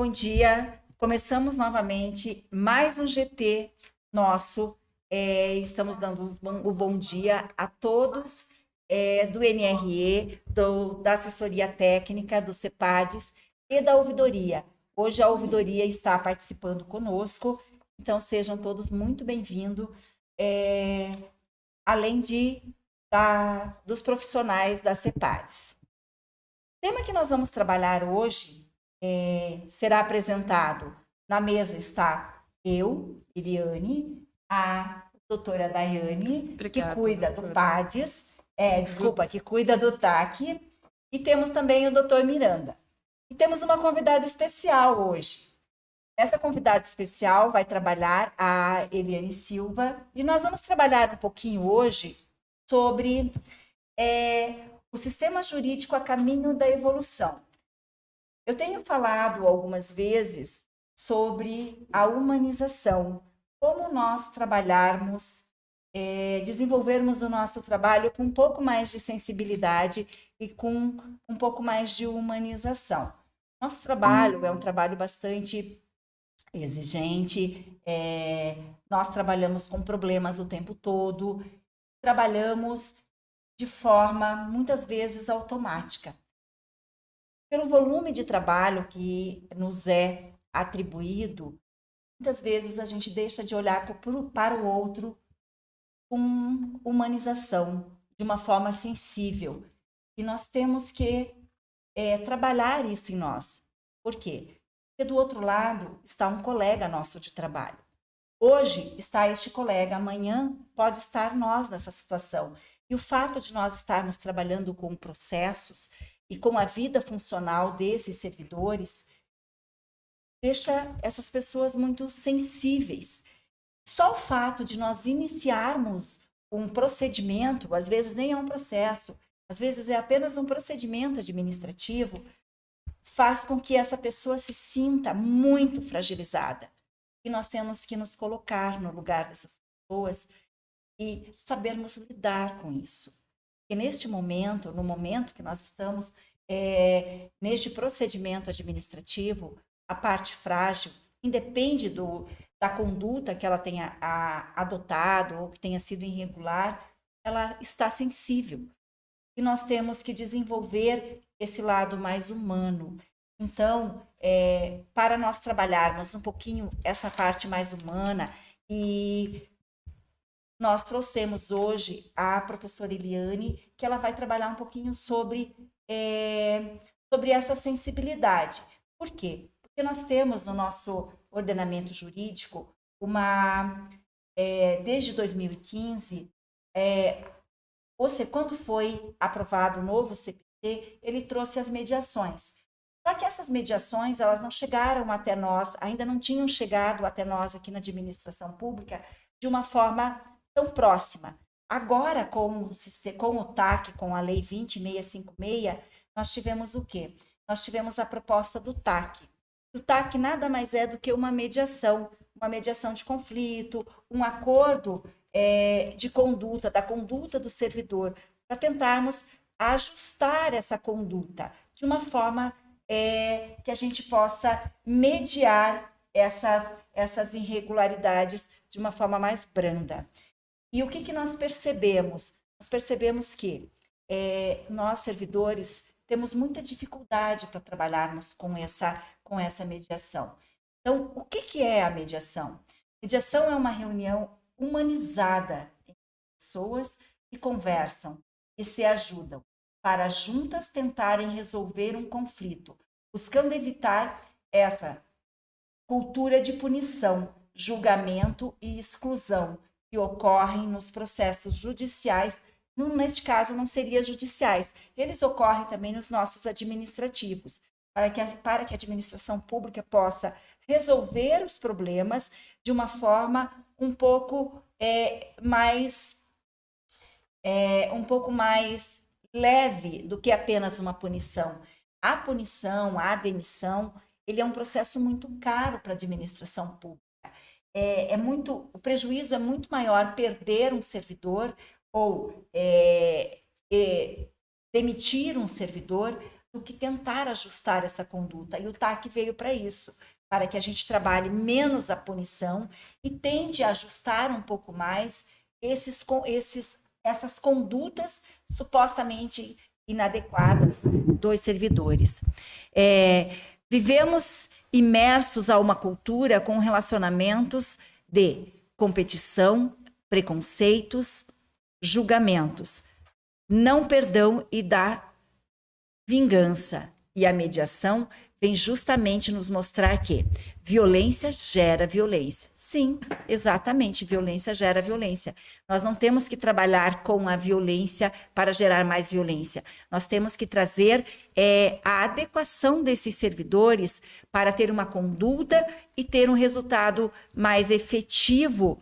Bom dia, começamos novamente mais um GT nosso. Estamos dando o bom dia a todos do NRE, da assessoria técnica, do CEPADES e da ouvidoria. Hoje a ouvidoria está participando conosco, então sejam todos muito bem-vindos, além dos profissionais da CEPADES. O tema que nós vamos trabalhar hoje será apresentado. Na mesa está eu, Eliane, a doutora Daiane, que cuida do PADES, que cuida do TAC, e temos também o doutor Miranda. E temos uma convidada especial hoje. Essa convidada especial vai trabalhar a Eliane Silva, e nós vamos trabalhar um pouquinho hoje sobre o sistema jurídico a caminho da evolução. Eu tenho falado algumas vezes sobre a humanização, como nós trabalharmos, desenvolvermos o nosso trabalho com um pouco mais de sensibilidade e com um pouco mais de humanização. Nosso trabalho é um trabalho bastante exigente, nós trabalhamos com problemas o tempo todo, trabalhamos de forma, muitas vezes, automática. Pelo volume de trabalho que nos é atribuído, muitas vezes a gente deixa de olhar para o outro com humanização, de uma forma sensível. E nós temos que trabalhar isso em nós. Por quê? Porque do outro lado está um colega nosso de trabalho. Hoje está este colega, amanhã pode estar nós nessa situação. E o fato de nós estarmos trabalhando com processos e com a vida funcional desses servidores deixa essas pessoas muito sensíveis. Só o fato de nós iniciarmos um procedimento, às vezes nem é um processo, às vezes é apenas um procedimento administrativo, faz com que essa pessoa se sinta muito fragilizada. E nós temos que nos colocar no lugar dessas pessoas e sabermos lidar com isso. E neste momento, no momento que nós estamos neste procedimento administrativo, a parte frágil independe da conduta que ela tenha adotado ou que tenha sido irregular, ela está sensível. E nós temos que desenvolver esse lado mais humano. Então, para nós trabalharmos um pouquinho essa parte mais humana, e nós trouxemos hoje a professora Eliane, que ela vai trabalhar um pouquinho sobre essa sensibilidade. Por quê? Porque nós temos no nosso ordenamento jurídico desde 2015, quando foi aprovado o novo CPC, ele trouxe as mediações. Só que essas mediações, elas não chegaram até nós, ainda não tinham chegado até nós aqui na administração pública de uma forma tão próxima. Agora, com o TAC, com a Lei 20.656, nós tivemos o quê? Nós tivemos a proposta do TAC. O TAC nada mais é do que uma mediação de conflito, um acordo de conduta, da conduta do servidor, para tentarmos ajustar essa conduta de uma forma que a gente possa mediar essas irregularidades de uma forma mais branda. E o que nós percebemos? Nós percebemos que nós, servidores, temos muita dificuldade para trabalharmos com essa mediação. Então, o que é a mediação? Mediação é uma reunião humanizada entre pessoas que conversam e se ajudam para juntas tentarem resolver um conflito, buscando evitar essa cultura de punição, julgamento e exclusão que ocorrem nos processos judiciais. Neste caso, não seriam judiciais, eles ocorrem também nos nossos administrativos, para que a administração pública possa resolver os problemas de uma forma um pouco mais leve do que apenas uma punição. A punição, a demissão, ele é um processo muito caro para a administração pública. O prejuízo é muito maior perder um servidor ou demitir um servidor do que tentar ajustar essa conduta. E o TAC veio para isso, para que a gente trabalhe menos a punição e tende a ajustar um pouco mais essas condutas supostamente inadequadas dos servidores. Vivemos imersos a uma cultura com relacionamentos de competição, preconceitos, julgamentos, não perdão e da vingança. E a mediação vem justamente nos mostrar que violência gera violência. Sim, exatamente, violência gera violência. Nós não temos que trabalhar com a violência para gerar mais violência. Nós temos que trazer a adequação desses servidores para ter uma conduta e ter um resultado mais efetivo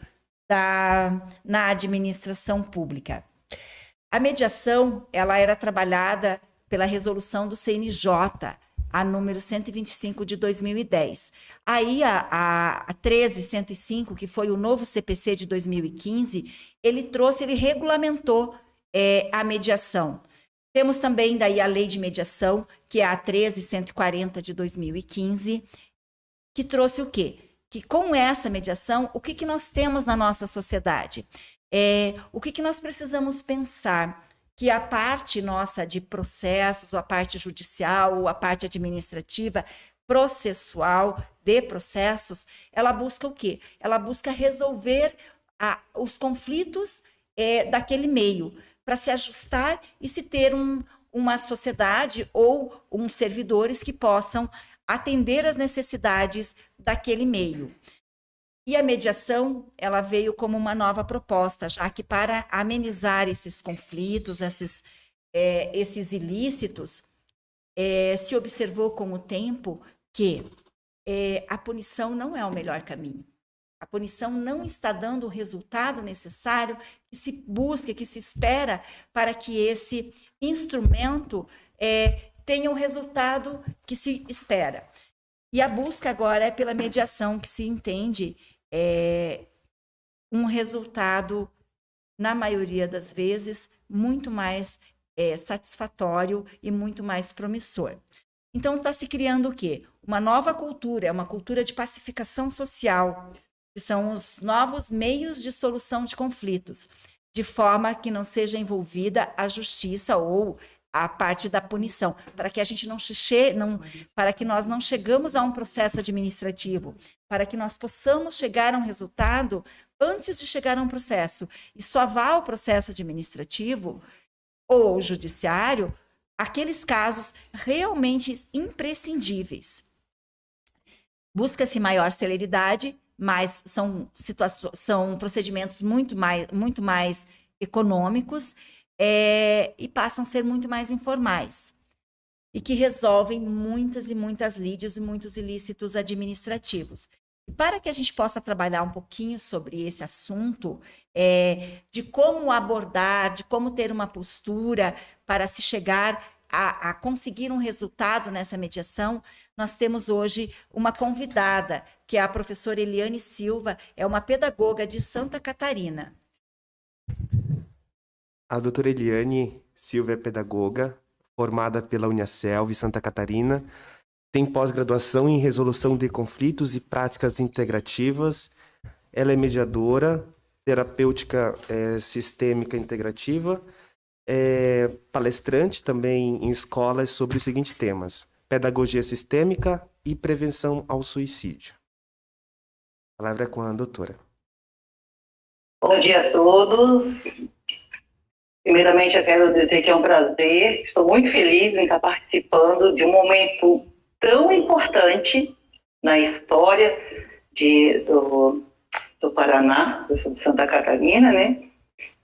na administração pública. A mediação, ela era trabalhada pela resolução do CNJ, a número 125 de 2010. Aí a 13105, que foi o novo CPC de 2015, ele regulamentou a mediação. Temos também daí a lei de mediação, que é a 13140 de 2015, que trouxe o quê? Que com essa mediação, o que nós temos na nossa sociedade? O que nós precisamos pensar? Que a parte nossa de processos, ou a parte judicial, ou a parte administrativa, processual de processos, ela busca o quê? Ela busca resolver os conflitos daquele meio, para se ajustar e se ter uma sociedade ou uns servidores que possam atender às necessidades daquele meio. E a mediação, ela veio como uma nova proposta, já que para amenizar esses conflitos, esses ilícitos, se observou com o tempo que a punição não é o melhor caminho. A punição não está dando o resultado necessário que se busca, que se espera para que esse instrumento tenha o resultado que se espera. E a busca agora é pela mediação, que se entende um resultado, na maioria das vezes, muito mais satisfatório e muito mais promissor. Então, está se criando o quê? Uma nova cultura, uma cultura de pacificação social, que são os novos meios de solução de conflitos, de forma que não seja envolvida a justiça ou a parte da punição, para que a gente para que nós não chegamos a um processo administrativo, para que nós possamos chegar a um resultado antes de chegar a um processo. E só vá ao processo administrativo ou ao judiciário aqueles casos realmente imprescindíveis. Busca-se maior celeridade, mas são procedimentos muito mais econômicos, e passam a ser muito mais informais, e que resolvem muitas e muitas lides e muitos ilícitos administrativos. E para que a gente possa trabalhar um pouquinho sobre esse assunto, de como abordar, de como ter uma postura para se chegar a conseguir um resultado nessa mediação, nós temos hoje uma convidada, que é a professora Eliane Silva, é uma pedagoga de Santa Catarina. A doutora Eliane Silva é pedagoga, formada pela Uniaselv, Santa Catarina, tem pós-graduação em resolução de conflitos e práticas integrativas. Ela é mediadora, terapêutica sistêmica integrativa, palestrante também em escolas sobre os seguintes temas: pedagogia sistêmica e prevenção ao suicídio. A palavra é com a doutora. Bom dia a todos. Primeiramente, eu quero dizer que é um prazer, estou muito feliz em estar participando de um momento tão importante na história do Paraná, eu sou de Santa Catarina, né?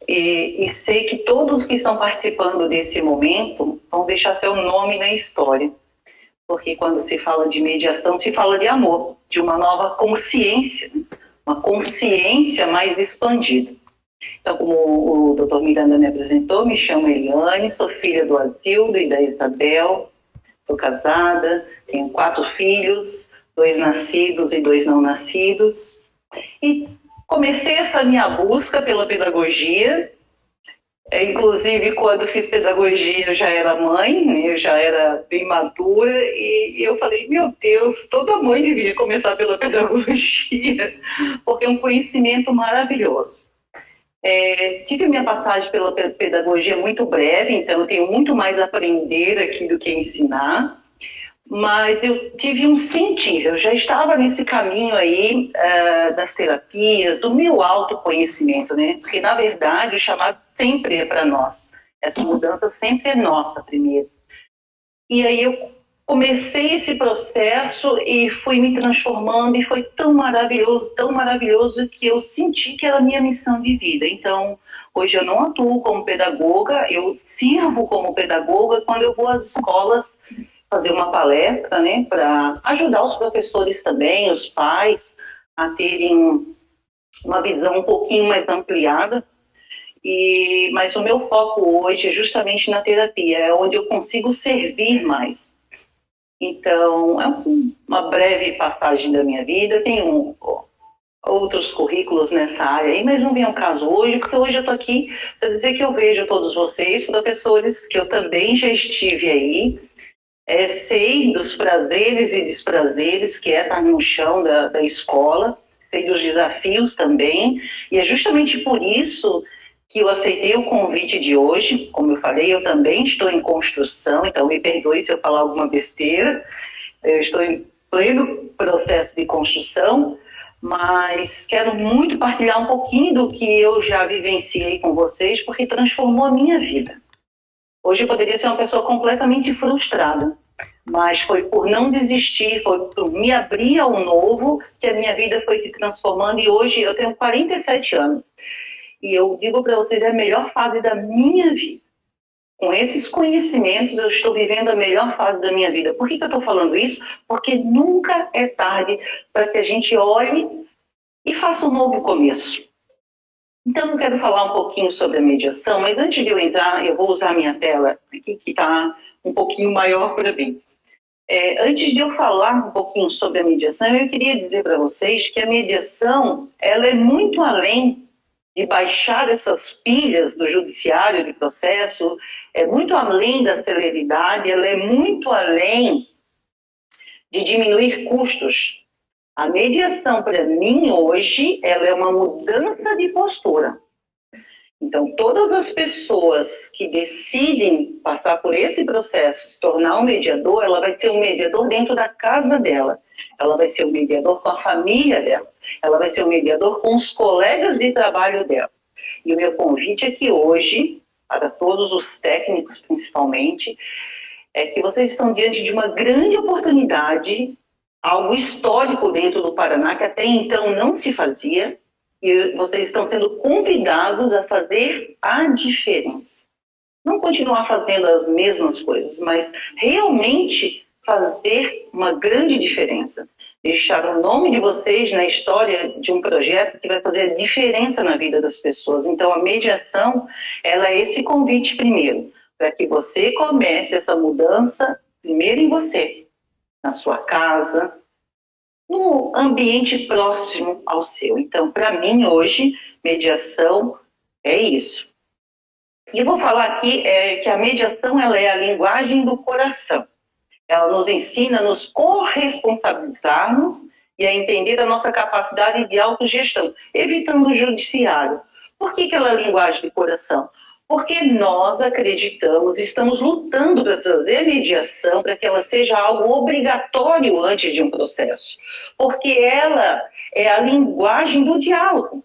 E sei que todos que estão participando desse momento vão deixar seu nome na história, porque quando se fala de mediação, se fala de amor, de uma nova consciência, uma consciência mais expandida. Então, como o doutor Miranda me apresentou, me chamo Eliane, sou filha do Asildo e da Isabel, sou casada, tenho 4 filhos, 2 nascidos e 2 não nascidos, e comecei essa minha busca pela pedagogia Inclusive, quando fiz pedagogia, eu já era mãe, né? Eu já era bem madura, e eu falei, meu Deus, toda mãe deveria começar pela pedagogia, porque é um conhecimento maravilhoso. Tive minha passagem pela pedagogia muito breve, então eu tenho muito mais a aprender aqui do que ensinar, mas eu tive um sentir, eu já estava nesse caminho aí das terapias, do meu autoconhecimento, né? Porque, na verdade, o chamado sempre é para nós. Essa mudança sempre é nossa primeiro. E aí eu comecei esse processo e fui me transformando, e foi tão maravilhoso que eu senti que era a minha missão de vida. Então, hoje eu não atuo como pedagoga, eu sirvo como pedagoga quando eu vou às escolas fazer uma palestra, né, para ajudar os professores também, os pais, a terem uma visão um pouquinho mais ampliada. Mas o meu foco hoje é justamente na terapia, é onde eu consigo servir mais. Então, é uma breve passagem da minha vida, tenho outros currículos nessa área aí, mas não vem ao caso hoje, porque hoje eu estou aqui para dizer que eu vejo todos vocês, professores, que eu também já estive aí, sei dos prazeres e desprazeres que é estar no chão da escola, sei dos desafios também, e é justamente por isso que eu aceitei o convite de hoje. Como eu falei, eu também estou em construção, então me perdoe se eu falar alguma besteira, eu estou em pleno processo de construção, mas quero muito partilhar um pouquinho do que eu já vivenciei com vocês, porque transformou a minha vida. Hoje eu poderia ser uma pessoa completamente frustrada, mas foi por não desistir, foi por me abrir ao novo que a minha vida foi se transformando, e hoje eu tenho 47 anos. E eu digo para vocês, é a melhor fase da minha vida. Com esses conhecimentos, eu estou vivendo a melhor fase da minha vida. Por que eu estou falando isso? Porque nunca é tarde para que a gente olhe e faça um novo começo. Então, eu quero falar um pouquinho sobre a mediação, mas antes de eu entrar, eu vou usar a minha tela aqui, que está um pouquinho maior para mim. Antes de eu falar um pouquinho sobre a mediação, eu queria dizer para vocês que a mediação, ela é muito além de baixar essas pilhas do judiciário de processo, é muito além da celeridade, ela é muito além de diminuir custos. A mediação, para mim, hoje, ela é uma mudança de postura. Então, todas as pessoas que decidem passar por esse processo, se tornar um mediador, ela vai ser um mediador dentro da casa dela. Ela vai ser um mediador com a família dela. Ela vai ser um mediador com os colegas de trabalho dela. E o meu convite aqui hoje, para todos os técnicos principalmente, é que vocês estão diante de uma grande oportunidade, algo histórico dentro do Paraná, que até então não se fazia, e vocês estão sendo convidados a fazer a diferença. Não continuar fazendo as mesmas coisas, mas realmente fazer uma grande diferença. Deixar o nome de vocês na história de um projeto que vai fazer a diferença na vida das pessoas. Então, a mediação, ela é esse convite primeiro, para que você comece essa mudança primeiro em você, na sua casa, no ambiente próximo ao seu. Então, para mim, hoje, mediação é isso. E eu vou falar aqui que a mediação, ela é a linguagem do coração. Ela nos ensina a nos corresponsabilizarmos e a entender a nossa capacidade de autogestão, evitando o judiciário. Por que ela é a linguagem do coração? Porque nós acreditamos, estamos lutando para trazer a mediação para que ela seja algo obrigatório antes de um processo. Porque ela é a linguagem do diálogo.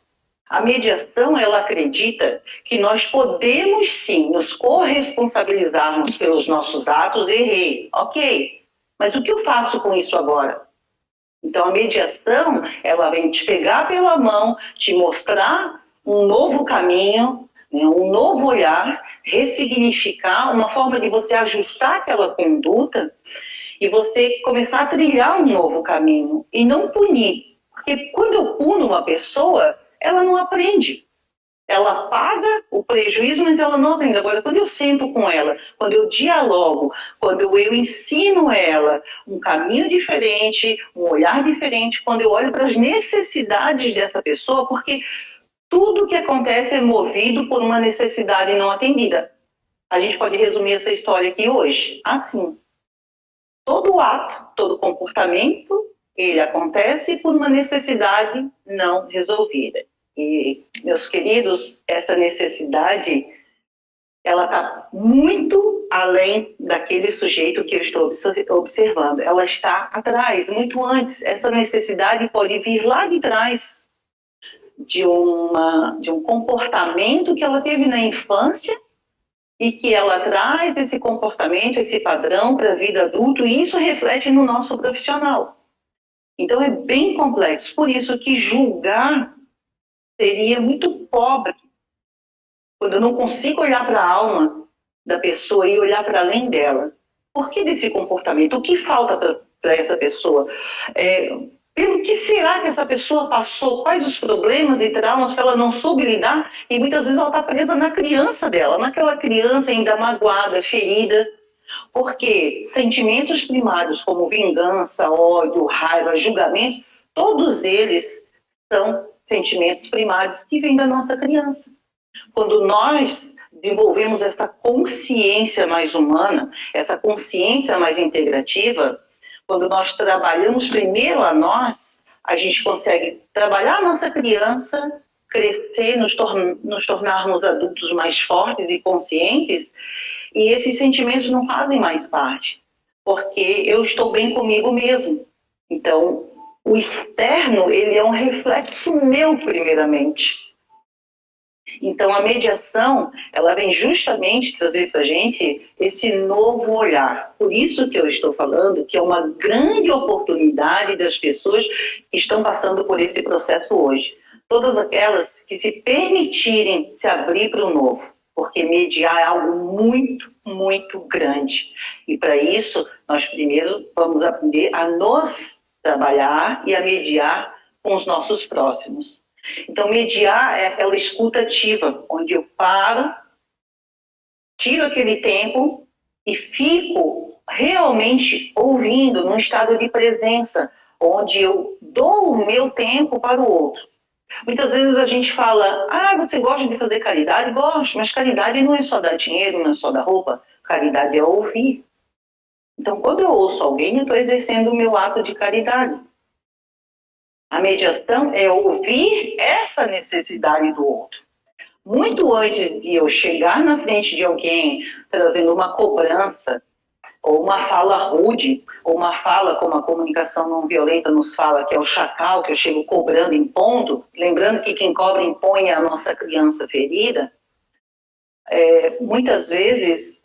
A mediação, ela acredita que nós podemos sim nos corresponsabilizarmos pelos nossos atos. Errei, ok, mas o que eu faço com isso agora? Então a mediação, ela vem te pegar pela mão, te mostrar um novo caminho, né, um novo olhar, ressignificar, uma forma de você ajustar aquela conduta e você começar a trilhar um novo caminho e não punir. Porque quando eu puno uma pessoa, ela não aprende. Ela paga o prejuízo, mas ela não aprende. Agora, quando eu sento com ela, quando eu dialogo, quando eu ensino ela um caminho diferente, um olhar diferente, quando eu olho para as necessidades dessa pessoa, porque Tudo que acontece é movido por uma necessidade não atendida. A gente pode resumir essa história aqui hoje assim. Todo ato, todo comportamento, ele acontece por uma necessidade não resolvida. E, meus queridos, essa necessidade, ela está muito além daquele sujeito que eu estou observando. Ela está atrás, muito antes. Essa necessidade pode vir lá de trás de um comportamento que ela teve na infância e que ela traz esse comportamento, esse padrão para a vida adulta, e isso reflete no nosso profissional. Então é bem complexo. Por isso que julgar seria muito pobre. Quando eu não consigo olhar para a alma da pessoa e olhar para além dela. Por que desse comportamento? O que falta para essa pessoa? Pelo que será que essa pessoa passou? Quais os problemas e traumas que ela não soube lidar? E muitas vezes ela está presa na criança dela, naquela criança ainda magoada, ferida. Porque sentimentos primários como vingança, ódio, raiva, julgamento, todos eles são sentimentos primários que vêm da nossa criança. Quando nós desenvolvemos essa consciência mais humana, essa consciência mais integrativa, quando nós trabalhamos primeiro a nós, a gente consegue trabalhar a nossa criança, crescer, nos tornarmos adultos mais fortes e conscientes, e esses sentimentos não fazem mais parte, porque eu estou bem comigo mesmo. Então, o externo, ele é um reflexo meu, primeiramente. Então, a mediação, ela vem justamente trazer para a gente esse novo olhar. Por isso que eu estou falando que é uma grande oportunidade das pessoas que estão passando por esse processo hoje. Todas aquelas que se permitirem se abrir para o novo, porque mediar é algo muito, muito grande. E para isso, nós primeiro vamos aprender a nos trabalhar e a mediar com os nossos próximos. Então, mediar é aquela escuta ativa, onde eu paro, tiro aquele tempo e fico realmente ouvindo, num estado de presença, onde eu dou o meu tempo para o outro. Muitas vezes a gente fala, você gosta de fazer caridade? Gosto, mas caridade não é só dar dinheiro, não é só dar roupa. Caridade é ouvir. Então, quando eu ouço alguém, eu estou exercendo o meu ato de caridade. A mediação é ouvir essa necessidade do outro. Muito antes de eu chegar na frente de alguém trazendo uma cobrança, ou uma fala rude, ou uma fala como a comunicação não violenta nos fala, que é o chacal, que eu chego cobrando, impondo, lembrando que quem cobra impõe é a nossa criança ferida, muitas vezes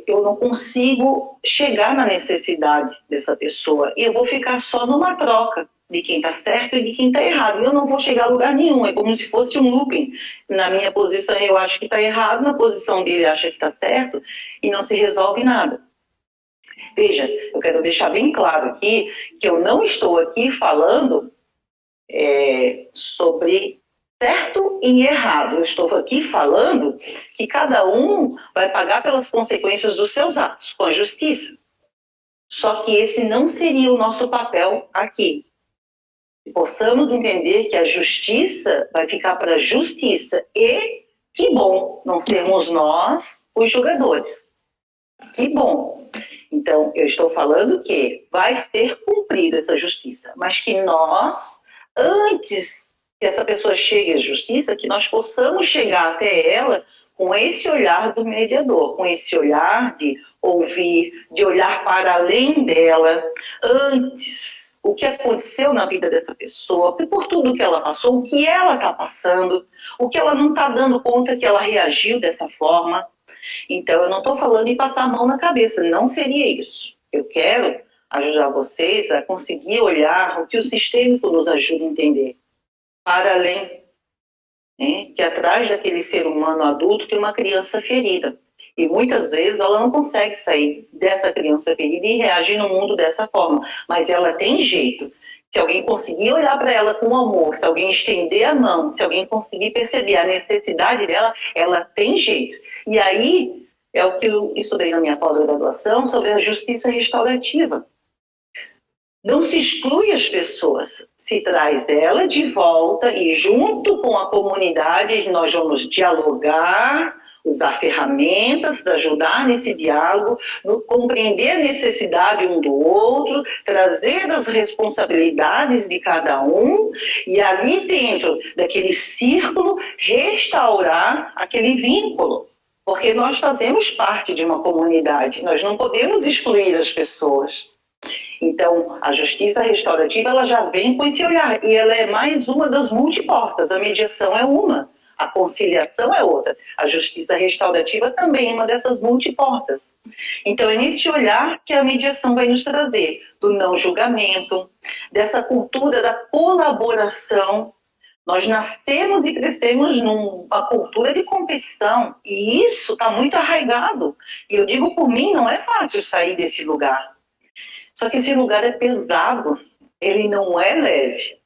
eu não consigo chegar na necessidade dessa pessoa, e eu vou ficar só numa troca de quem está certo e de quem está errado. Eu não vou chegar a lugar nenhum, é como se fosse um looping. Na minha posição eu acho que está errado, na posição dele acha que está certo, e não se resolve nada. Veja, eu quero deixar bem claro aqui que eu não estou aqui falando sobre certo e errado. Eu estou aqui falando que cada um vai pagar pelas consequências dos seus atos, com a justiça. Só que esse não seria o nosso papel aqui. Possamos entender que a justiça vai ficar para a justiça. E que bom não sermos nós os julgadores. Que bom. Então, eu estou falando que vai ser cumprida essa justiça, mas que nós, antes que essa pessoa chegue à justiça, que nós possamos chegar até ela com esse olhar do mediador, com esse olhar de ouvir, de olhar para além dela, antes o que aconteceu na vida dessa pessoa, por tudo que ela passou, o que ela está passando, o que ela não está dando conta que ela reagiu dessa forma. Então, eu não estou falando em passar a mão na cabeça, não seria isso. Eu quero ajudar vocês a conseguir olhar o que o sistêmico nos ajuda a entender. Para além, né, que atrás daquele ser humano adulto tem uma criança ferida. E muitas vezes ela não consegue sair dessa criança ferida e reagir no mundo dessa forma. Mas ela tem jeito. Se alguém conseguir olhar para ela com amor, se alguém estender a mão, se alguém conseguir perceber a necessidade dela, ela tem jeito. E aí é o que eu estudei na minha pós-graduação sobre a justiça restaurativa. Não se exclui as pessoas, se traz ela de volta e junto com a comunidade nós vamos dialogar, usar ferramentas para ajudar nesse diálogo, compreender a necessidade um do outro, trazer as responsabilidades de cada um e ali dentro daquele círculo restaurar aquele vínculo. Porque nós fazemos parte de uma comunidade, nós não podemos excluir as pessoas. Então, a justiça restaurativa ela já vem com esse olhar e ela é mais uma das multiportas. A mediação é uma, a conciliação é outra. A justiça restaurativa também é uma dessas multiportas. Então, é nesse olhar que a mediação vai nos trazer, do não julgamento, dessa cultura da colaboração. Nós nascemos e crescemos numa cultura de competição e isso está muito arraigado. E eu digo por mim, não é fácil sair desse lugar. Só que esse lugar é pesado, ele não é leve.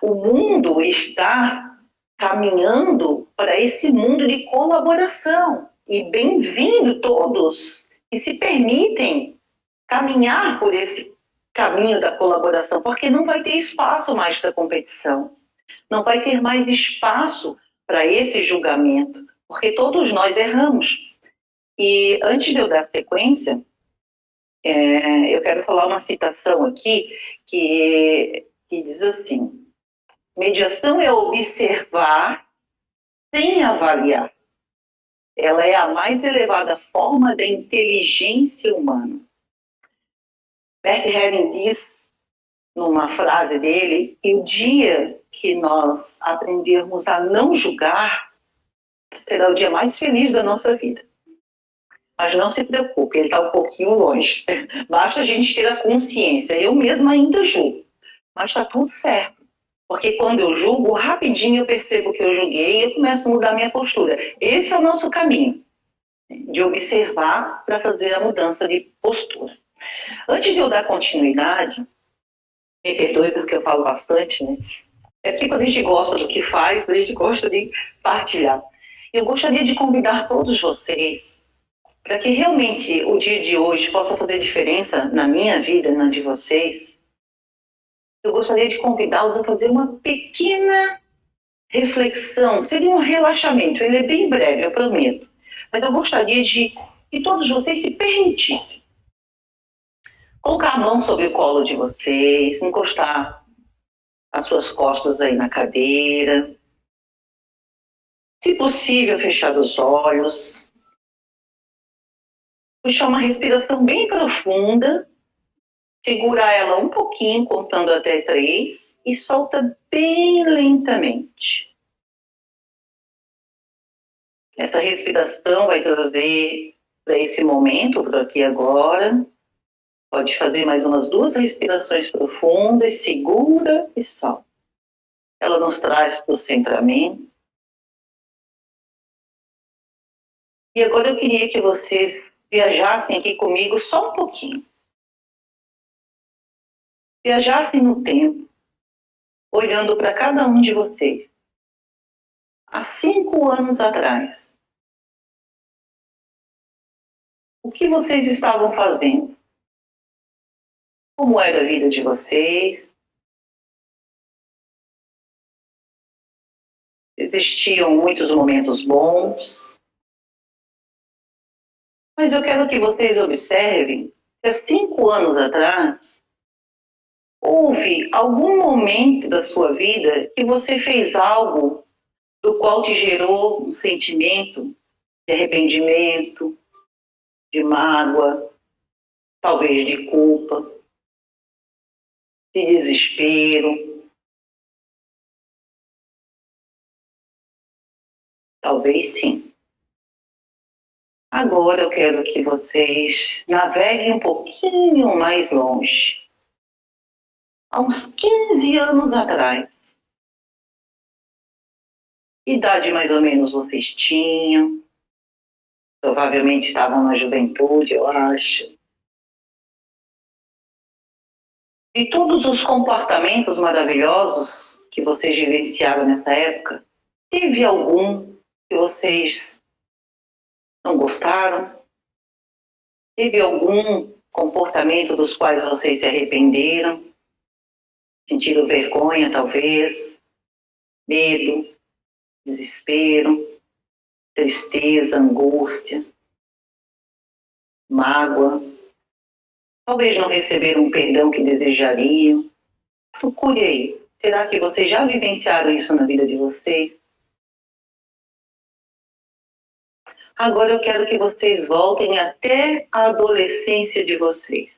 O mundo está caminhando para esse mundo de colaboração. E bem-vindo todos que se permitem caminhar por esse caminho da colaboração, porque não vai ter espaço mais para competição. Não vai ter mais espaço para esse julgamento, porque todos nós erramos. E antes de eu dar sequência, eu quero falar uma citação aqui que diz assim: mediação é observar sem avaliar. Ela é a mais elevada forma da inteligência humana. Bert Helling diz, numa frase dele, que o dia que nós aprendermos a não julgar será o dia mais feliz da nossa vida. Mas não se preocupe, ele está um pouquinho longe. Basta a gente ter a consciência. Eu mesma ainda julgo, mas está tudo certo. Porque quando eu julgo, rapidinho eu percebo que eu julguei e eu começo a mudar minha postura. Esse é o nosso caminho, de observar para fazer a mudança de postura. Antes de eu dar continuidade, me perdoe porque eu falo bastante, né? É porque quando a gente gosta do que faz, a gente gosta de partilhar. Eu gostaria de convidar todos vocês para que realmente o dia de hoje possa fazer diferença na minha vida, na de vocês. Eu gostaria de convidá-los a fazer uma pequena reflexão. Seria um relaxamento, ele é bem breve, eu prometo. Mas eu gostaria de que todos vocês se permitissem colocar a mão sobre o colo de vocês, encostar as suas costas aí na cadeira. Se possível, fechar os olhos. Puxar uma respiração bem profunda. Segurar ela um pouquinho, contando até 3. E solta bem lentamente. Essa respiração vai trazer para esse momento, para aqui agora. Pode fazer mais umas 2 respirações profundas, segura e solta. Ela nos traz para o centramento. E agora eu queria que vocês viajassem aqui comigo só um pouquinho. Viajassem no tempo, olhando para cada um de vocês. Há 5 anos atrás. O que vocês estavam fazendo? Como era a vida de vocês? Existiam muitos momentos bons. Mas eu quero que vocês observem que há 5 anos atrás houve algum momento da sua vida que você fez algo do qual te gerou um sentimento de arrependimento, de mágoa, talvez de culpa, de desespero. Talvez sim. Agora eu quero que vocês naveguem um pouquinho mais longe. Há uns 15 anos atrás. Que idade mais ou menos vocês tinham? Provavelmente estavam na juventude, eu acho. E todos os comportamentos maravilhosos que vocês vivenciaram nessa época, teve algum que vocês não gostaram? Teve algum comportamento dos quais vocês se arrependeram? Sentiram vergonha, talvez, medo, desespero, tristeza, angústia, mágoa. Talvez não receberam o perdão que desejariam. Procure aí. Será que vocês já vivenciaram isso na vida de vocês? Agora eu quero que vocês voltem até a adolescência de vocês.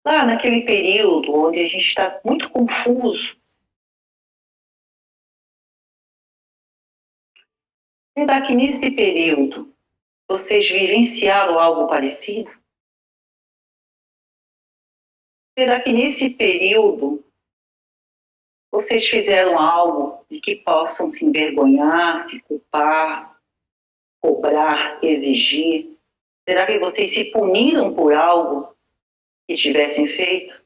Lá naquele período onde a gente está muito confuso. Será que nesse período vocês vivenciaram algo parecido? Será que nesse período vocês fizeram algo de que possam se envergonhar, se culpar, cobrar, exigir? Será que vocês se puniram por algo que tivessem feito?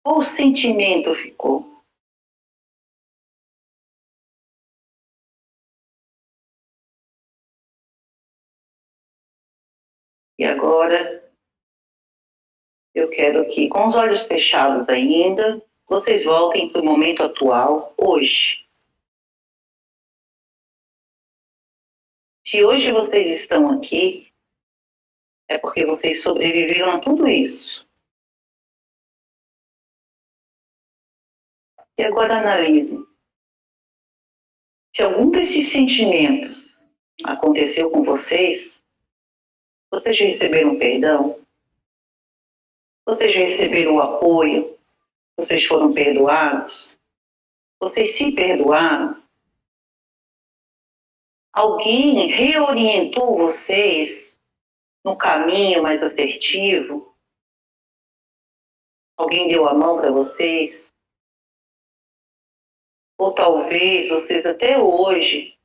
Qual o sentimento ficou? E agora, eu quero que, com os olhos fechados ainda, vocês voltem para o momento atual, hoje. Se hoje vocês estão aqui, é porque vocês sobreviveram a tudo isso. E agora analisem. Se algum desses sentimentos aconteceu com vocês, vocês já receberam perdão? Vocês já receberam o apoio? Vocês foram perdoados? Vocês se perdoaram? Alguém reorientou vocês no caminho mais assertivo? Alguém deu a mão para vocês? Ou talvez vocês até hoje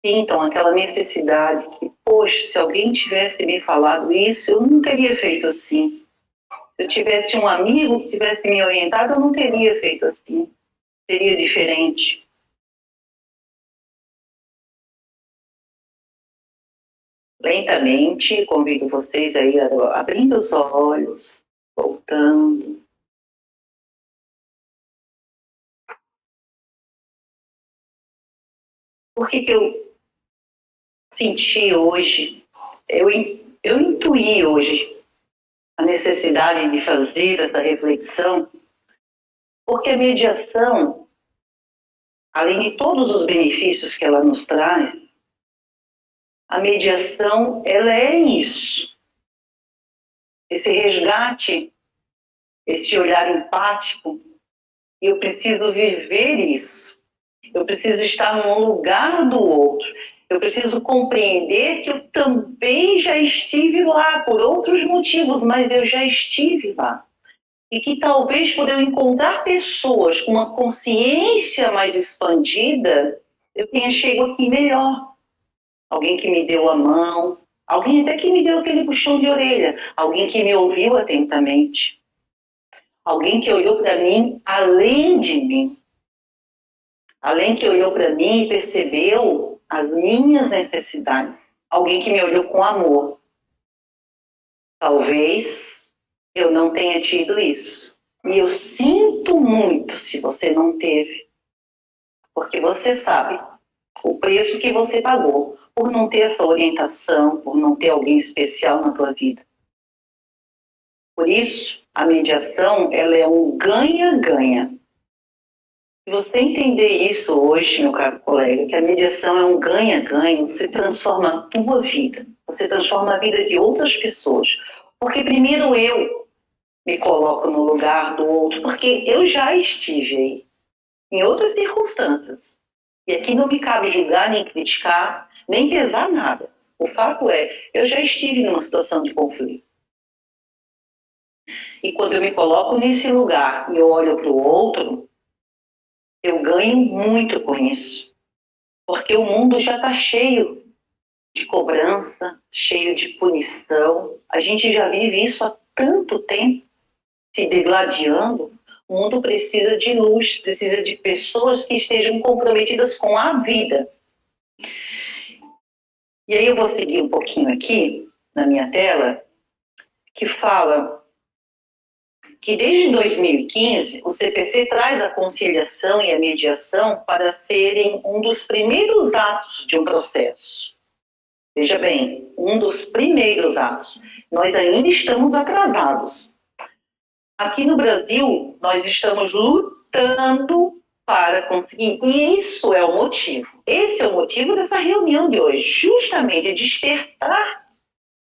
sintam aquela necessidade que, poxa, se alguém tivesse me falado isso, eu não teria feito assim. Se eu tivesse um amigo que tivesse me orientado, eu não teria feito assim. Seria diferente. Lentamente, convido vocês aí a abrindo os olhos, voltando. Por que eu senti hoje, eu intuí hoje a necessidade de fazer essa reflexão, porque a mediação, além de todos os benefícios que ela nos traz, a mediação, ela é isso. Esse resgate, esse olhar empático, e eu preciso viver isso. Eu preciso estar no lugar do outro. Eu preciso compreender que eu também já estive lá por outros motivos, mas eu já estive lá. E que talvez por eu encontrar pessoas com uma consciência mais expandida, eu tenha chegado aqui melhor. Alguém que me deu a mão, alguém até que me deu aquele puxão de orelha, alguém que me ouviu atentamente, alguém que olhou para mim além de mim. Alguém que olhou para mim e percebeu as minhas necessidades. Alguém que me olhou com amor. Talvez eu não tenha tido isso. E eu sinto muito se você não teve. Porque você sabe o preço que você pagou por não ter essa orientação, por não ter alguém especial na tua vida. Por isso, a mediação, ela é um ganha-ganha. Se você entender isso hoje, meu caro colega, que a mediação é um ganha-ganha, você transforma a tua vida, você transforma a vida de outras pessoas. Porque primeiro eu me coloco no lugar do outro, porque eu já estive aí, em outras circunstâncias. E aqui não me cabe julgar, nem criticar, nem pesar nada. O fato é, eu já estive numa situação de conflito. E quando eu me coloco nesse lugar e eu olho para o outro, eu ganho muito com isso, porque o mundo já está cheio de cobrança, cheio de punição. A gente já vive isso há tanto tempo, se degladiando. O mundo precisa de luz, precisa de pessoas que estejam comprometidas com a vida. E aí eu vou seguir um pouquinho aqui, na minha tela, que fala que desde 2015 o CPC traz a conciliação e a mediação para serem um dos primeiros atos de um processo. Veja bem, um dos primeiros atos. Nós ainda estamos atrasados. Aqui no Brasil, nós estamos lutando para conseguir, e isso é o motivo. Esse é o motivo dessa reunião de hoje, justamente despertar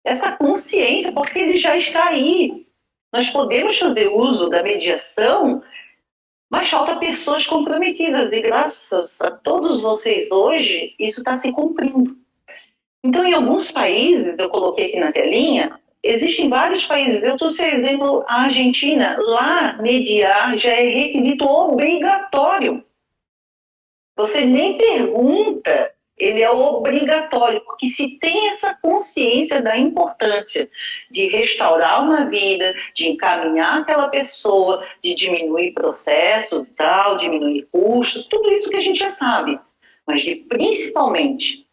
essa consciência, porque ele já está aí. Nós podemos fazer uso da mediação, mas falta pessoas comprometidas, e graças a todos vocês hoje, isso está se cumprindo. Então, em alguns países, eu coloquei aqui na telinha, existem vários países, eu trouxe o exemplo a Argentina, lá mediar já é requisito obrigatório. Você nem pergunta, ele é obrigatório, porque se tem essa consciência da importância de restaurar uma vida, de encaminhar aquela pessoa, de diminuir processos e tal, diminuir custos, tudo isso que a gente já sabe, mas de principalmente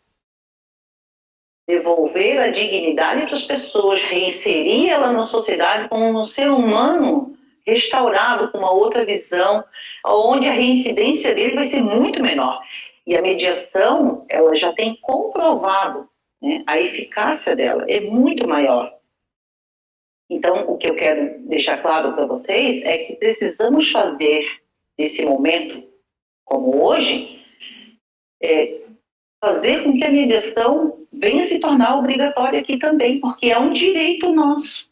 devolver a dignidade para as pessoas, reinserir ela na sociedade como um ser humano restaurado, com uma outra visão, onde a reincidência dele vai ser muito menor. E a mediação, ela já tem comprovado, né, a eficácia dela é muito maior. Então, o que eu quero deixar claro para vocês é que precisamos fazer desse momento, como hoje, fazer com que a mediação venha se tornar obrigatória aqui também, porque é um direito nosso.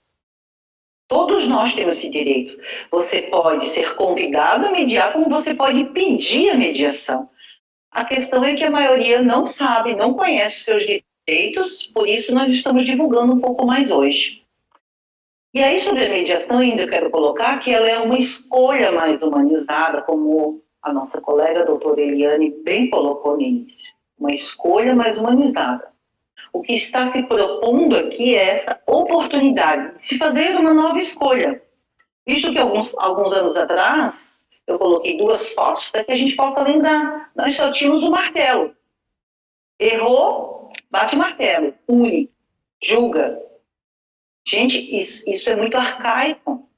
Todos nós temos esse direito. Você pode ser convidado a mediar, como você pode pedir a mediação. A questão é que a maioria não sabe, não conhece seus direitos, por isso nós estamos divulgando um pouco mais hoje. E aí, sobre a mediação, ainda quero colocar que ela é uma escolha mais humanizada, como a nossa colega a doutora Eliane bem colocou no início. Uma escolha mais humanizada. O que está se propondo aqui é essa oportunidade de se fazer uma nova escolha. Visto que alguns anos atrás, eu coloquei 2 fotos para que a gente possa lembrar. Nós só tínhamos o martelo. Errou, bate o martelo, pune, julga. Gente, isso é muito arcaico.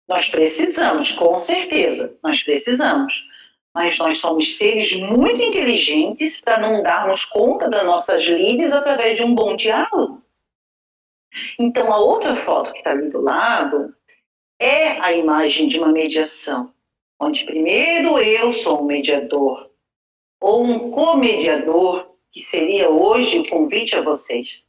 Nós precisamos, com certeza, nós precisamos. Mas nós somos seres muito inteligentes para não darmos conta das nossas lides através de um bom diálogo. Então, a outra foto que está ali do lado é a imagem de uma mediação, onde primeiro eu sou um mediador, ou um comediador, que seria hoje o convite a vocês.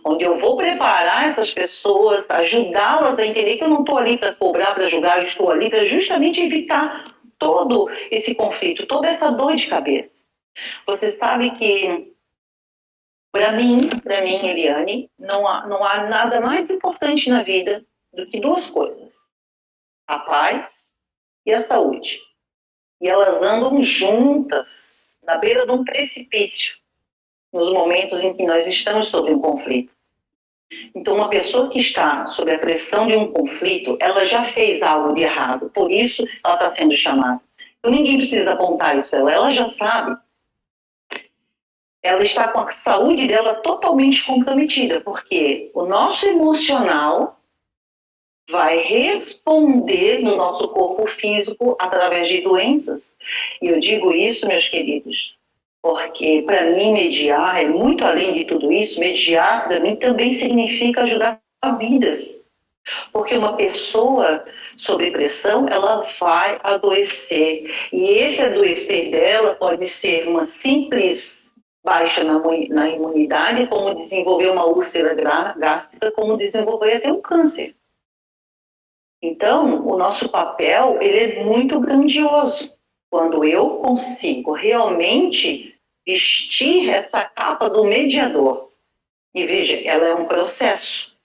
Onde eu vou preparar essas pessoas, ajudá-las a entender que eu não estou ali para cobrar, para julgar, eu estou ali para justamente evitar todo esse conflito, toda essa dor de cabeça. Você sabe que, para mim, Eliane, não há nada mais importante na vida do que 2 coisas: a paz e a saúde. E elas andam juntas, na beira de um precipício, nos momentos em que nós estamos sob um conflito. Então, uma pessoa que está sob a pressão de um conflito, ela já fez algo de errado, por isso ela está sendo chamada. Então, ninguém precisa apontar isso para ela já sabe. Ela está com a saúde dela totalmente comprometida, porque o nosso emocional vai responder no nosso corpo físico através de doenças. E eu digo isso, meus queridos, porque para mim mediar é muito além de tudo isso. Mediar para mim também significa ajudar vidas. Porque uma pessoa sob pressão, ela vai adoecer. E esse adoecer dela pode ser uma simples baixa na imunidade, como desenvolver uma úlcera gástrica, como desenvolver até um câncer. Então, o nosso papel, ele é muito grandioso. Quando eu consigo realmente vestir essa capa do mediador. E veja, ela é um processo.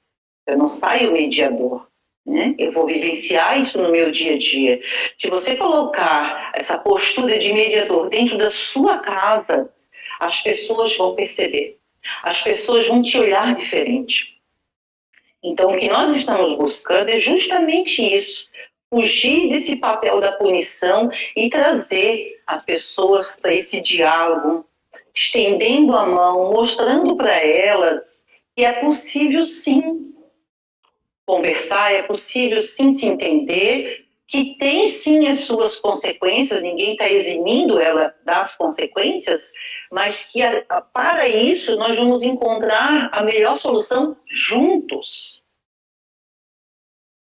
Eu não saio mediador, né? Eu vou vivenciar isso no meu dia a dia. Se você colocar essa postura de mediador dentro da sua casa, as pessoas vão perceber. As pessoas vão te olhar diferente. Então, o que nós estamos buscando é justamente isso. Fugir desse papel da punição e trazer as pessoas para esse diálogo, estendendo a mão, mostrando para elas que é possível sim. conversar, é possível sim se entender, que tem sim as suas consequências, ninguém está eximindo ela das consequências, mas que para isso nós vamos encontrar a melhor solução juntos.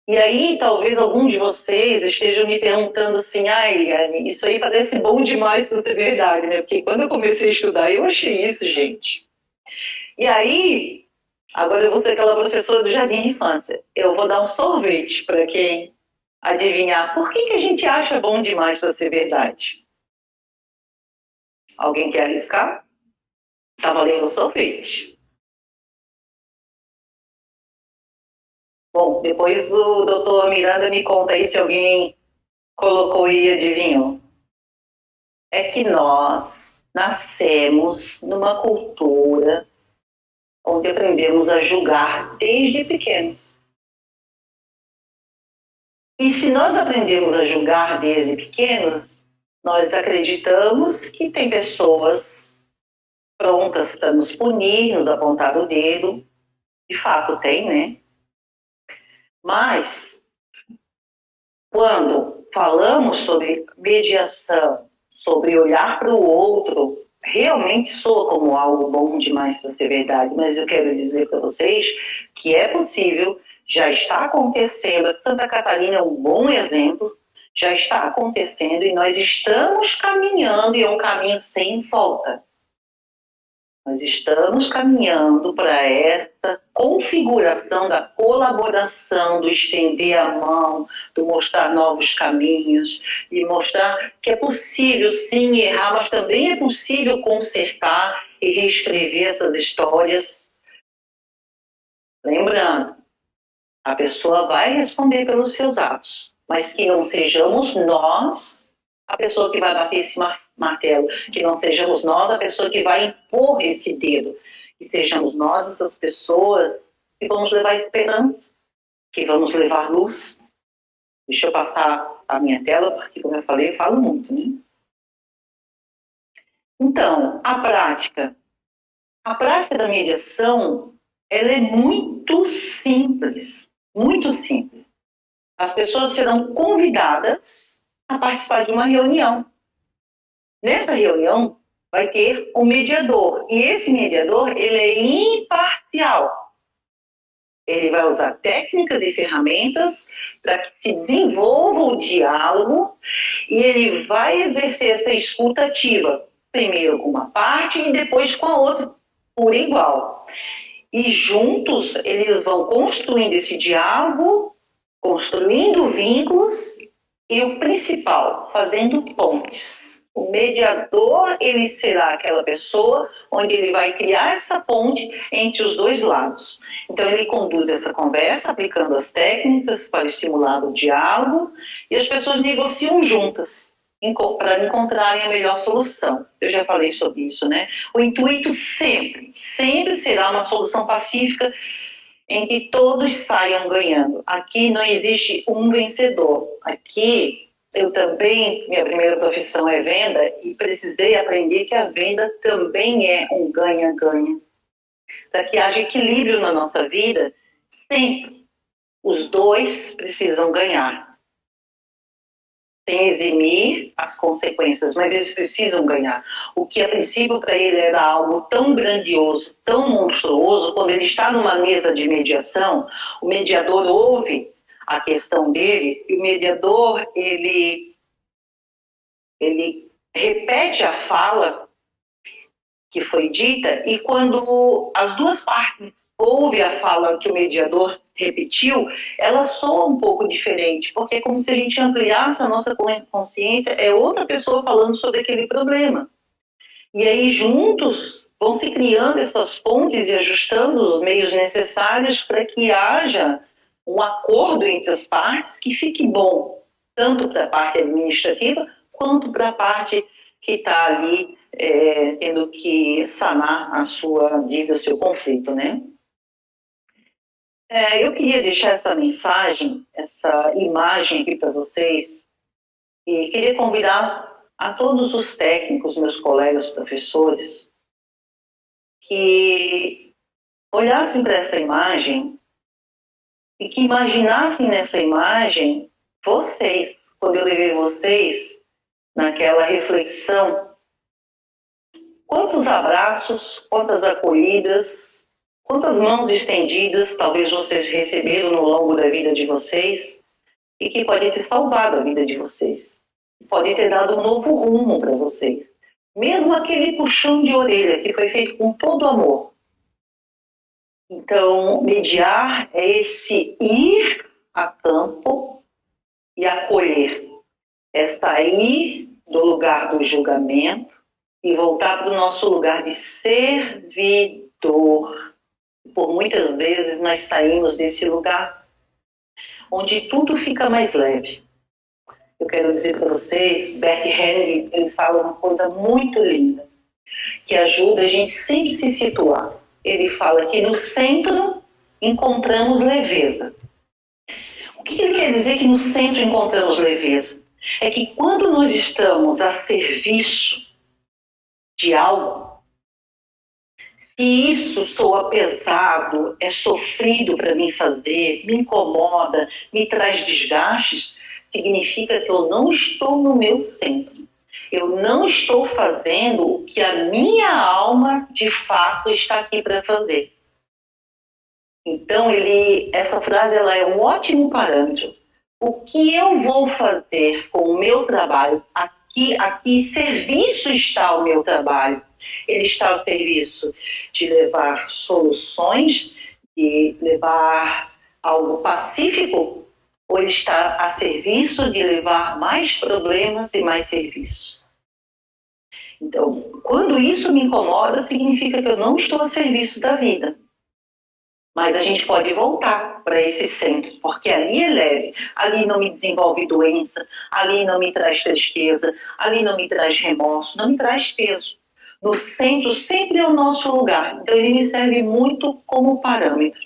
E aí talvez alguns de vocês estejam me perguntando assim, Eliane, isso aí parece bom demais para ser verdade, né? Porque quando eu comecei a estudar, eu achei isso, gente. E aí, agora eu vou ser aquela professora do jardim de infância. Eu vou dar um sorvete para quem adivinhar por que a gente acha bom demais para ser verdade. Alguém quer arriscar? Tá valendo o sorvete. Bom, depois o doutor Miranda me conta aí se alguém colocou e adivinhou. É que nós nascemos numa cultura onde aprendemos a julgar desde pequenos. E se nós aprendemos a julgar desde pequenos, nós acreditamos que tem pessoas prontas para nos punir, nos apontar o dedo. De fato tem, né? Mas, quando falamos sobre mediação, sobre olhar para o outro, realmente soa como algo bom demais para ser verdade, mas eu quero dizer para vocês que é possível, já está acontecendo. Santa Catarina é um bom exemplo, já está acontecendo e nós estamos caminhando, e é um caminho sem volta. Nós estamos caminhando para essa configuração da colaboração, do estender a mão, do mostrar novos caminhos, e mostrar que é possível sim errar, mas também é possível consertar e reescrever essas histórias. Lembrando, a pessoa vai responder pelos seus atos, mas que não sejamos nós a pessoa que vai bater esse martelo, que não sejamos nós a pessoa que vai impor esse dedo, que sejamos nós essas pessoas que vamos levar esperança, que vamos levar luz. Deixa eu passar a minha tela, porque, como eu falei, eu falo muito, né? Então, a prática da mediação, ela é muito simples, muito simples. As pessoas serão convidadas a participar de uma reunião. Nessa reunião vai ter um mediador, e esse mediador ele é imparcial. Ele vai usar técnicas e ferramentas para que se desenvolva o diálogo, e ele vai exercer essa escuta ativa, primeiro com uma parte e depois com a outra, por igual. E juntos eles vão construindo esse diálogo, construindo vínculos, e o principal, fazendo pontes. O mediador, ele será aquela pessoa onde ele vai criar essa ponte entre os dois lados. Então, ele conduz essa conversa, aplicando as técnicas para estimular o diálogo, e as pessoas negociam juntas para encontrarem a melhor solução. Eu já falei sobre isso, né? O intuito sempre será uma solução pacífica em que todos saiam ganhando. Aqui não existe um vencedor. Aqui, eu também, minha primeira profissão é venda, e precisei aprender que a venda também é um ganha-ganha. Para que haja equilíbrio na nossa vida, sempre os dois precisam ganhar. Sem eximir as consequências, mas eles precisam ganhar. O que a princípio para ele era algo tão grandioso, tão monstruoso, quando ele está numa mesa de mediação, o mediador ouve a questão dele, e o mediador ele repete a fala que foi dita, e quando as duas partes ouvem a fala que o mediador repetiu, ela soa um pouco diferente, porque é como se a gente ampliasse a nossa consciência, é outra pessoa falando sobre aquele problema. E aí juntos vão se criando essas pontes e ajustando os meios necessários para que haja um acordo entre as partes que fique bom, tanto para a parte administrativa quanto para a parte que está ali tendo que sanar a sua dívida, o seu conflito, né? Eu queria deixar essa mensagem, essa imagem aqui para vocês, e queria convidar a todos os técnicos, meus colegas professores, que olhassem para essa imagem e que imaginassem nessa imagem vocês, quando eu levei vocês naquela reflexão, quantos abraços, quantas acolhidas, quantas mãos estendidas talvez vocês receberam no longo da vida de vocês e que pode ter salvado a vida de vocês, pode ter dado um novo rumo para vocês. Mesmo aquele puxão de orelha que foi feito com todo amor. Então, mediar é esse ir a campo e acolher. É sair do lugar do julgamento e voltar para o nosso lugar de servidor. Por muitas vezes nós saímos desse lugar onde tudo fica mais leve. Eu quero dizer para vocês, Bert Helling, ele fala uma coisa muito linda, que ajuda a gente sempre se situar. Ele fala que no centro encontramos leveza. O que ele quer dizer que no centro encontramos leveza? É que quando nós estamos a serviço de algo, se isso soa pesado, é sofrido para mim fazer, me incomoda, me traz desgastes, significa que eu não estou no meu centro. Eu não estou fazendo o que a minha alma, de fato, está aqui para fazer. Então, essa frase ela é um ótimo parâmetro. O que eu vou fazer com o meu trabalho? Aqui serviço está o meu trabalho. Ele está ao serviço de levar soluções, de levar algo pacífico, ou ele está a serviço de levar mais problemas e mais serviços? Então, quando isso me incomoda, significa que eu não estou a serviço da vida. Mas a gente pode voltar para esse centro, porque ali é leve, ali não me desenvolve doença, ali não me traz tristeza, ali não me traz remorso, não me traz peso. No centro sempre é o nosso lugar, então ele me serve muito como parâmetro.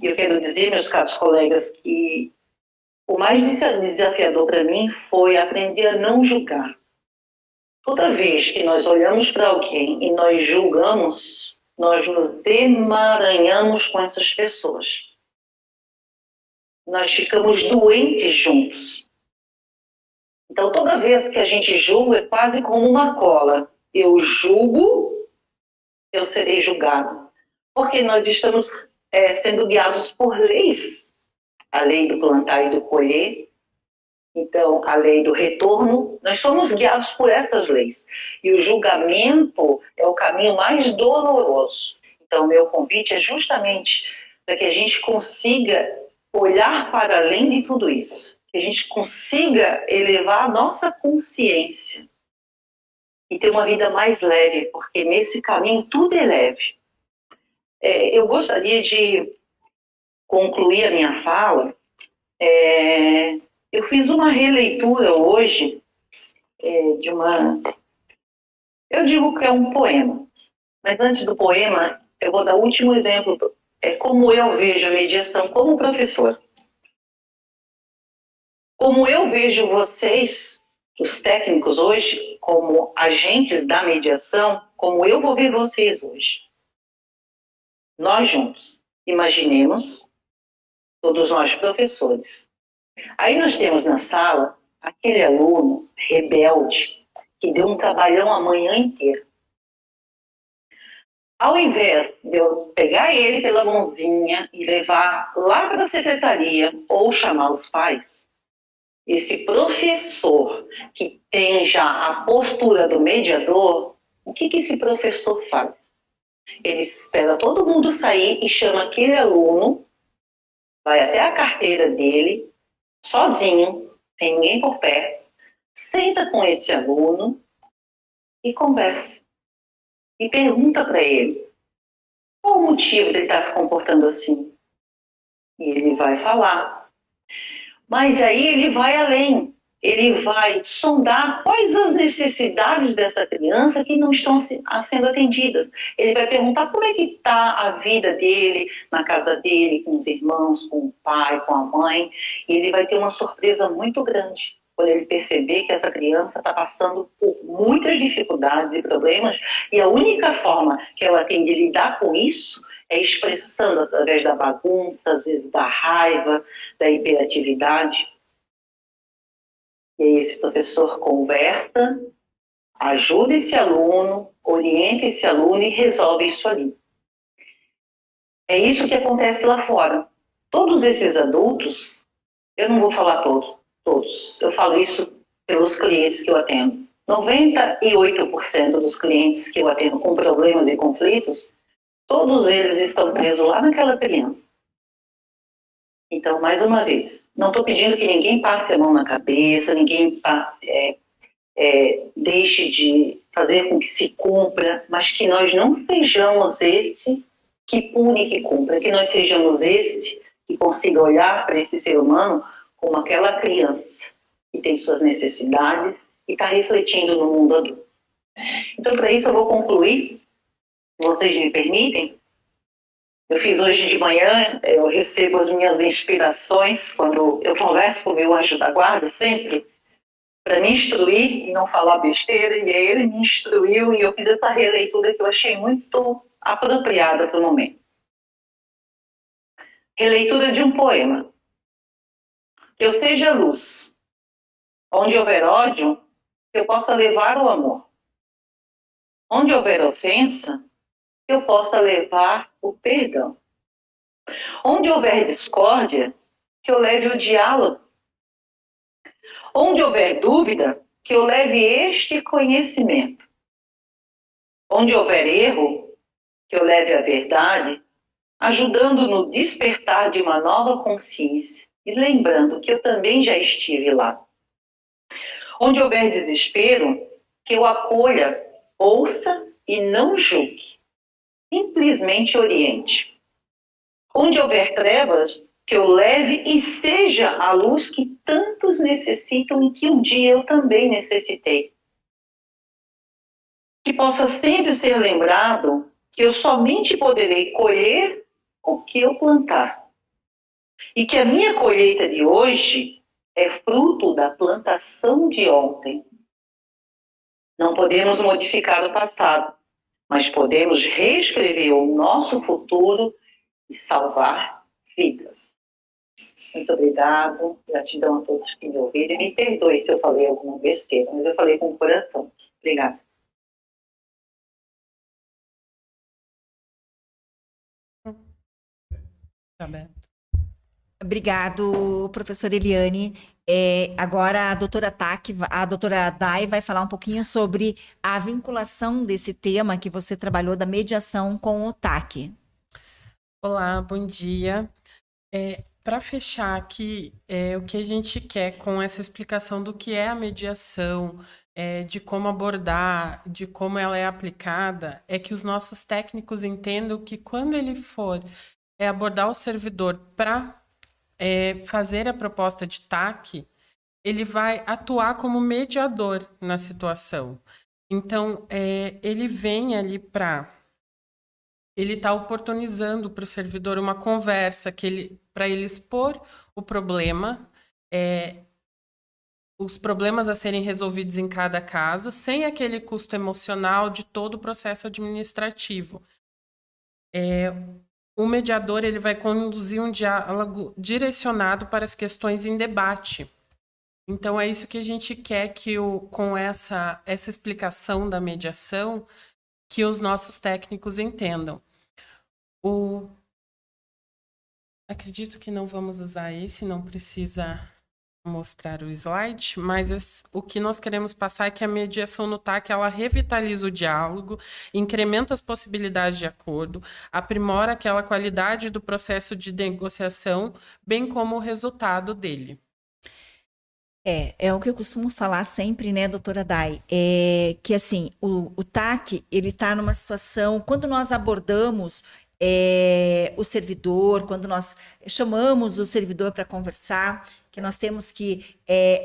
E eu quero dizer, meus caros colegas, que o mais desafiador para mim foi aprender a não julgar. Toda vez que nós olhamos para alguém e nós julgamos, nós nos emaranhamos com essas pessoas. Nós ficamos doentes juntos. Então, toda vez que a gente julga, é quase como uma cola. Eu julgo, eu serei julgado. Porque nós estamos sendo guiados por leis. A lei do plantar e do colher. Então, a lei do retorno, nós somos guiados por essas leis. E o julgamento é o caminho mais doloroso. Então, meu convite é justamente para que a gente consiga olhar para além de tudo isso. Que a gente consiga elevar a nossa consciência e ter uma vida mais leve, porque nesse caminho tudo é leve. Eu gostaria de concluir a minha fala. Eu fiz uma releitura hoje de uma... Eu digo que é um poema, mas antes do poema, eu vou dar o último exemplo. É como eu vejo a mediação como professor. Como eu vejo vocês, os técnicos hoje, como agentes da mediação, como eu vou ver vocês hoje. Nós juntos, imaginemos, todos nós professores. Aí nós temos na sala aquele aluno rebelde que deu um trabalhão a manhã inteira. Ao invés de eu pegar ele pela mãozinha e levar lá para a secretaria ou chamar os pais, esse professor que tem já a postura do mediador, o que esse professor faz? Ele espera todo mundo sair e chama aquele aluno, vai até a carteira dele, sozinho, sem ninguém por perto, senta com esse aluno e conversa. E pergunta para ele, qual o motivo de ele estar se comportando assim? E ele vai falar. Mas aí ele vai além. Ele vai sondar quais as necessidades dessa criança que não estão sendo atendidas. Ele vai perguntar como é que está a vida dele, na casa dele, com os irmãos, com o pai, com a mãe. E ele vai ter uma surpresa muito grande quando ele perceber que essa criança está passando por muitas dificuldades e problemas, e a única forma que ela tem de lidar com isso é expressando através da bagunça, às vezes da raiva, da hiperatividade. E aí esse professor conversa, ajuda esse aluno, orienta esse aluno e resolve isso ali. É isso que acontece lá fora. Todos esses adultos, eu não vou falar todos, eu falo isso pelos clientes que eu atendo. 98% dos clientes que eu atendo com problemas e conflitos, todos eles estão presos lá naquela criança. Então, mais uma vez, não estou pedindo que ninguém passe a mão na cabeça, ninguém deixe de fazer com que se cumpra, mas que nós não sejamos esse que pune e que cumpra, que nós sejamos esse que consiga olhar para esse ser humano como aquela criança que tem suas necessidades e está refletindo no mundo adulto. Então, para isso eu vou concluir, se vocês me permitem. Eu fiz hoje de manhã, eu recebo as minhas inspirações quando eu converso com o meu anjo da guarda, sempre, para me instruir e não falar besteira, e aí ele me instruiu e eu fiz essa releitura que eu achei muito apropriada para o momento. Releitura de um poema. Que eu seja luz. Onde houver ódio, que eu possa levar o amor. Onde houver ofensa, que eu possa levar o perdão. Onde houver discórdia, que eu leve o diálogo. Onde houver dúvida, que eu leve este conhecimento. Onde houver erro, que eu leve a verdade, ajudando no despertar de uma nova consciência e lembrando que eu também já estive lá. Onde houver desespero, que eu acolha, ouça e não julgue. Simplesmente oriente. Onde houver trevas, que eu leve e seja a luz que tantos necessitam e que um dia eu também necessitei. Que possa sempre ser lembrado que eu somente poderei colher o que eu plantar. E que a minha colheita de hoje é fruto da plantação de ontem. Não podemos modificar o passado, mas podemos reescrever o nosso futuro e salvar vidas. Muito obrigado, gratidão a todos que me ouviram. E me perdoe se eu falei alguma besteira, mas eu falei com o coração. Obrigada. Obrigado, professora Eliane. Agora a doutora Dai vai falar um pouquinho sobre a vinculação desse tema que você trabalhou da mediação com o TAC. Olá, bom dia. Para fechar aqui, o que a gente quer com essa explicação do que é a mediação, de como abordar, de como ela é aplicada, é que os nossos técnicos entendam que quando ele for abordar o servidor para fazer a proposta de TAC, ele vai atuar como mediador na situação. Então, ele vem ali ele está oportunizando para o servidor uma conversa para ele expor o problema, os problemas a serem resolvidos em cada caso, sem aquele custo emocional de todo o processo administrativo. O mediador ele vai conduzir um diálogo direcionado para as questões em debate. Então, é isso que a gente quer que, com essa explicação da mediação, que os nossos técnicos entendam. Acredito que não vamos usar esse, não precisa mostrar o slide, mas o que nós queremos passar é que a mediação no TAC, ela revitaliza o diálogo, incrementa as possibilidades de acordo, aprimora aquela qualidade do processo de negociação, bem como o resultado dele. É o que eu costumo falar sempre, né, doutora Dai, que assim, o TAC, ele está numa situação, quando nós abordamos o servidor, quando nós chamamos o servidor para conversar, que nós temos que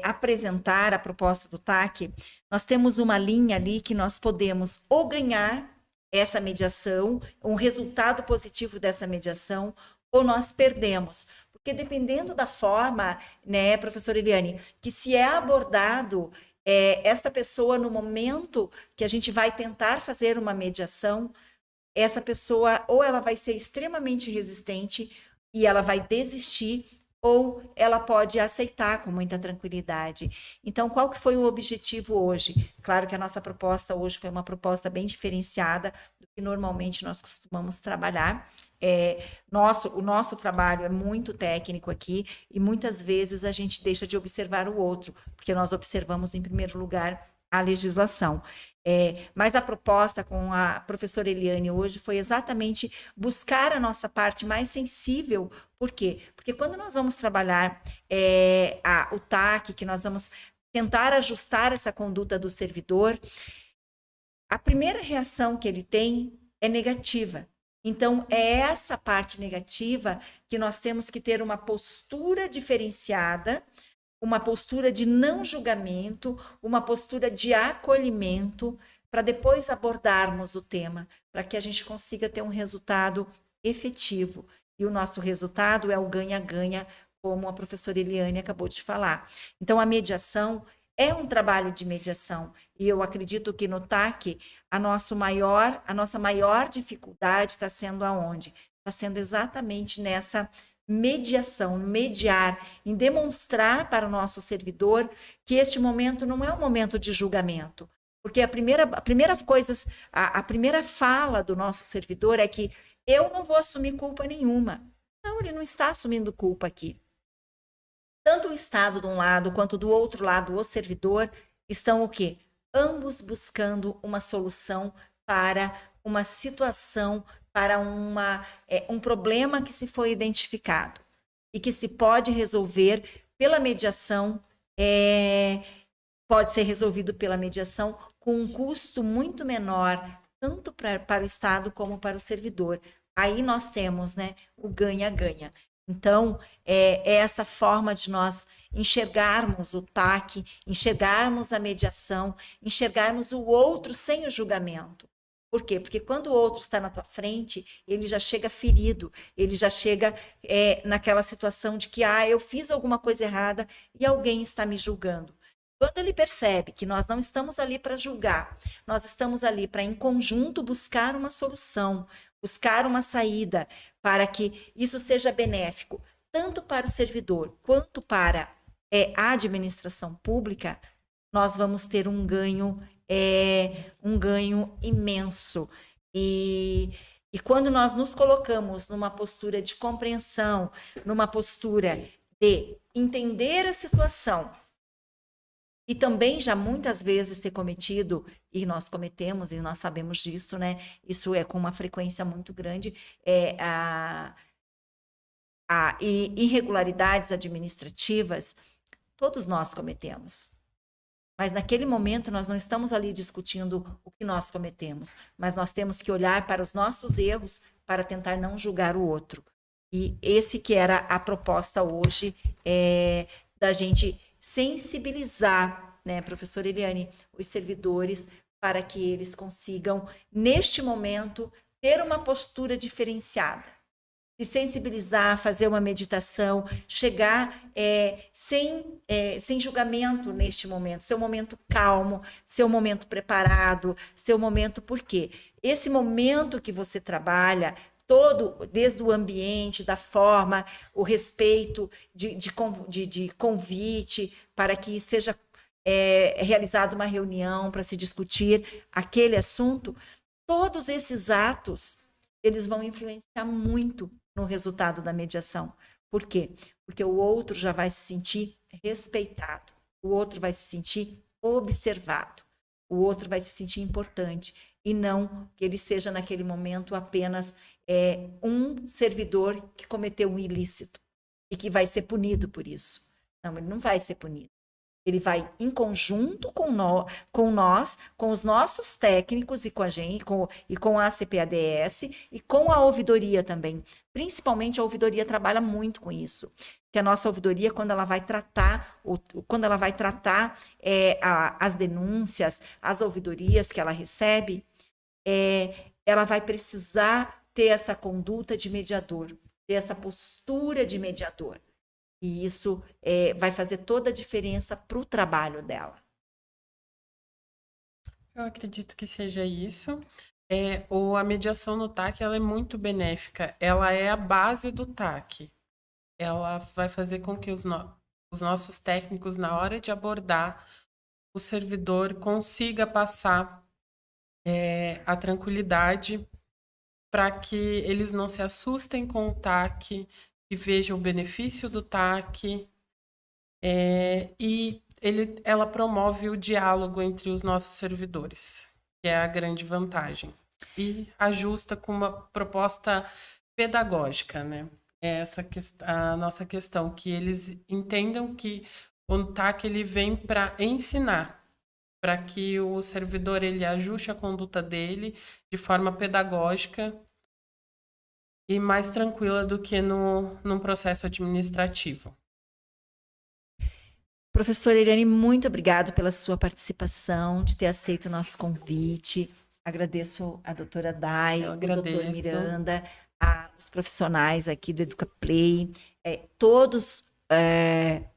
apresentar a proposta do TAC, nós temos uma linha ali que nós podemos ou ganhar essa mediação, um resultado positivo dessa mediação, ou nós perdemos. Porque dependendo da forma, né, professora Eliane, que se é abordado essa pessoa no momento que a gente vai tentar fazer uma mediação, essa pessoa ou ela vai ser extremamente resistente e ela vai desistir, ou ela pode aceitar com muita tranquilidade. Então, qual que foi o objetivo hoje? Claro que a nossa proposta hoje foi uma proposta bem diferenciada do que normalmente nós costumamos trabalhar. O nosso trabalho é muito técnico aqui e muitas vezes a gente deixa de observar o outro, porque nós observamos, em primeiro lugar, a legislação. Mas a proposta com a professora Eliane hoje foi exatamente buscar a nossa parte mais sensível. Por quê? Porque quando nós vamos trabalhar o TAC, que nós vamos tentar ajustar essa conduta do servidor, a primeira reação que ele tem é negativa. Então, é essa parte negativa que nós temos que ter uma postura diferenciada, uma postura de não julgamento, uma postura de acolhimento, para depois abordarmos o tema, para que a gente consiga ter um resultado efetivo. E o nosso resultado é o ganha-ganha, como a professora Eliane acabou de falar. Então, a mediação é um trabalho de mediação, e eu acredito que no TAC, a nossa maior dificuldade está sendo aonde? Está sendo exatamente nessa mediação, mediar, em demonstrar para o nosso servidor que este momento não é um momento de julgamento, porque a primeira fala do nosso servidor é que eu não vou assumir culpa nenhuma. Não, ele não está assumindo culpa aqui. Tanto o Estado de um lado, quanto do outro lado, o servidor, estão o quê? Ambos buscando uma solução para uma situação, para um problema que se foi identificado e que se pode resolver pela mediação, pode ser resolvido pela mediação com um custo muito menor, tanto para o Estado como para o servidor. Aí nós temos, né, o ganha-ganha. Então, é essa forma de nós enxergarmos o TAC, enxergarmos a mediação, enxergarmos o outro sem o julgamento. Por quê? Porque quando o outro está na tua frente, ele já chega ferido, ele já chega naquela situação de que eu fiz alguma coisa errada e alguém está me julgando. Quando ele percebe que nós não estamos ali para julgar, nós estamos ali para, em conjunto, buscar uma solução, buscar uma saída, para que isso seja benéfico, tanto para o servidor quanto para a administração pública, nós vamos ter um ganho imenso. E quando nós nos colocamos numa postura de compreensão, numa postura de entender a situação, e também já muitas vezes ter cometido, e nós cometemos, e nós sabemos disso, né? Isso é com uma frequência muito grande, irregularidades administrativas, todos nós cometemos. Mas naquele momento nós não estamos ali discutindo o que nós cometemos, mas nós temos que olhar para os nossos erros para tentar não julgar o outro. E esse que era a proposta hoje, da gente sensibilizar, né, professora Eliane, os servidores, para que eles consigam, neste momento, ter uma postura diferenciada, se sensibilizar, fazer uma meditação, chegar sem julgamento neste momento, seu momento calmo, seu momento preparado, seu momento, por quê? Esse momento que você trabalha, desde o ambiente, da forma, o respeito de convite, para que seja realizada uma reunião para se discutir aquele assunto, todos esses atos, eles vão influenciar muito no resultado da mediação. Por quê? Porque o outro já vai se sentir respeitado, o outro vai se sentir observado, o outro vai se sentir importante, e não que ele seja, naquele momento, apenas um servidor que cometeu um ilícito e que vai ser punido por isso. Não, ele não vai ser punido. Ele vai, em conjunto com nós, com os nossos técnicos e com a gente, com a CPADS e com a ouvidoria também. Principalmente a ouvidoria trabalha muito com isso. Que a nossa ouvidoria, quando ela vai tratar as denúncias, as ouvidorias que ela recebe, ela vai precisar ter essa conduta de mediador, ter essa postura de mediador. E isso vai fazer toda a diferença para o trabalho dela. Eu acredito que seja isso. A mediação no TAC ela é muito benéfica. Ela é a base do TAC. Ela vai fazer com que os nossos técnicos, na hora de abordar o servidor, consiga passar a tranquilidade para que eles não se assustem com o TAC, que vejam o benefício do TAC. Ela promove o diálogo entre os nossos servidores, que é a grande vantagem. E ajusta com uma proposta pedagógica, né? Essa a nossa questão, que eles entendam que o TAC ele vem para ensinar, para que o servidor ele ajuste a conduta dele de forma pedagógica e mais tranquila do que num processo administrativo. Professora Eliane, muito obrigado pela sua participação, de ter aceito o nosso convite. Agradeço a doutora Dai, o doutor Miranda, os profissionais aqui do EducaPlay, todos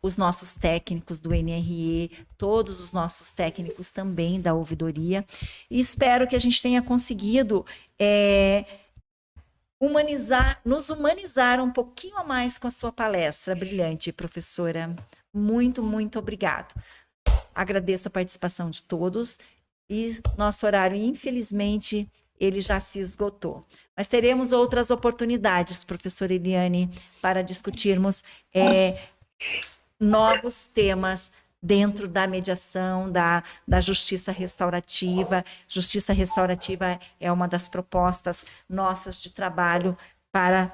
os nossos técnicos do NRE, todos os nossos técnicos também da ouvidoria. E espero que a gente tenha conseguido nos humanizar um pouquinho a mais com a sua palestra brilhante, professora. Muito, muito obrigado. Agradeço a participação de todos e nosso horário, infelizmente, ele já se esgotou. Mas teremos outras oportunidades, professora Eliane, para discutirmos novos temas dentro da mediação, da justiça restaurativa. Justiça restaurativa é uma das propostas nossas de trabalho para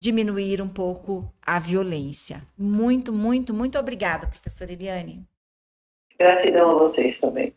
diminuir um pouco a violência. Muito, muito, muito obrigada, professora Eliane. Gratidão a vocês também.